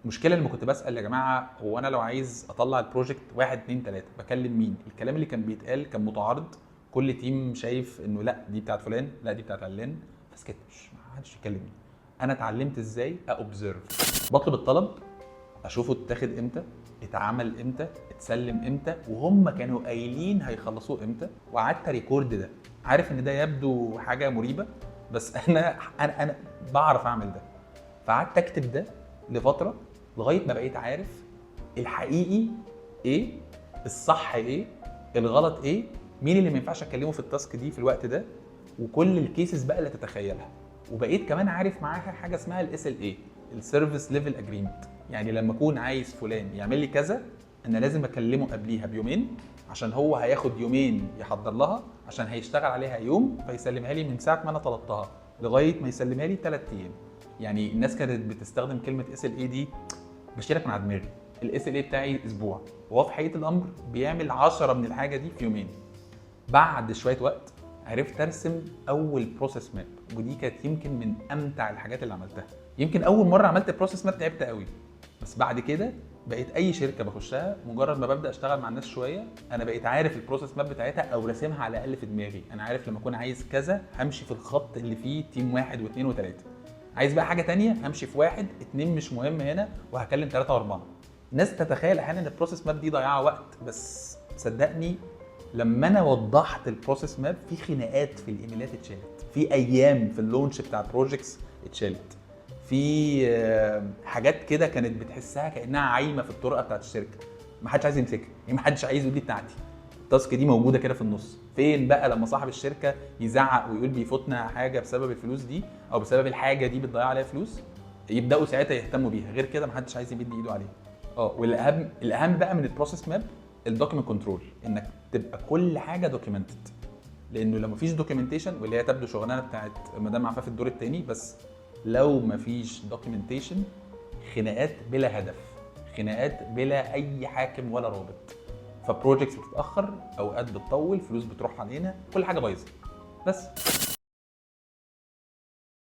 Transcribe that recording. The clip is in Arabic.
المشكله لما كنت بسال يا جماعه هو انا لو عايز اطلع البروجكت 1 2 3 بكلم مين؟ الكلام اللي كان بيتقال كان متعارض. كل تيم شايف انه لا دي بتاعت فلان، لا دي بتاعت علان، فسكت، مش ما حدش يكلمني. انا اتعلمت ازاي اوبزرف، بطلب الطلب، اشوفه اتاخد امتى، اتعمل امتى، اتسلم امتى، وهم كانوا قايلين هيخلصوه امتى، وقعدت ريكورد ده. عارف ان ده يبدو حاجه مريبه، بس انا بعرف اعمل ده. فقعدت اكتب ده لفتره لغايه ما بقيت عارف الحقيقي ايه، الصح ايه، الغلط ايه، مين اللي ما ينفعش اكلمه في التاسك دي في الوقت ده، وكل الكيسز بقى اللي تتخيلها. وبقيت كمان عارف معاها حاجه اسمها الاس ال اي، السيرفيس ليفل اجريمنت. يعني لما اكون عايز فلان يعمل لي كذا، انا لازم اكلمه قبليها بيومين، عشان هو هياخد يومين يحضر لها، عشان هيشتغل عليها يوم، فيسلمها لي من ساعه ما انا طلبتها لغايه ما يسلمها لي 3 ايام. يعني الناس كانت بتستخدم كلمه اس ال اي دي، بشيلك من على دماغي. الاس ال اي بتاعي اسبوع، وهو في حقيقه الامر بيعمل 10 من الحاجه دي في يومين. بعد شويه وقت عرفت ارسم اول بروسيس ماب، ودي كانت يمكن من امتع الحاجات اللي عملتها. يمكن اول مره عملت بروسيس ماب تعبت قوي، بس بعد كده بقيت اي شركه بخشها مجرد ما ببدا اشتغل مع الناس شويه، انا بقيت عارف البروسيس ماب بتاعتها او راسمها على الاقل في دماغي. انا عارف لما اكون عايز كذا همشي في الخط اللي فيه تيم 1 و2 و3، عايز بقى حاجه تانية همشي في 1 2 مش مهم هنا، وهكلم 3 و4. الناس تتخيل احيانا ان البروسيس ماب دي ضياع وقت، بس صدقني لما انا وضحت البروسيس ماب، في خناقات في الايميلات اتشالت، في ايام في اللونش بتاع البروجكتس اتشالت، في حاجات كده كانت بتحسها كانها عايمه في الطرقه بتاعت الشركه، ما حدش عايز يمسكها، يعني ما حدش عايز يقول دي بتاعتي. التاسك دي موجوده كده في النص. فين بقى لما صاحب الشركه يزعق ويقول بيفوتنا حاجه بسبب الفلوس دي، او بسبب الحاجه دي بتضيع عليها فلوس، يبداوا ساعتها يهتموا بيها. غير كده ما حدش عايز يمد ايده عليها. والاهم بقى من البروسيس ماب الدوكيمنت كنترول، انك تبقى كل حاجه دوكيومنتد. لانه لو مفيش دوكيومنتيشن، واللي هي تبدو شغلانه بتاعت مدام عفاف الدور الثاني، بس لو مفيش دوكيومنتيشن خناقات بلا هدف، خناقات بلا اي حاكم ولا رابط، فبروجكتس بتتاخر، اوقات بتطول، فلوس بتروح علينا، كل حاجه بايظه. بس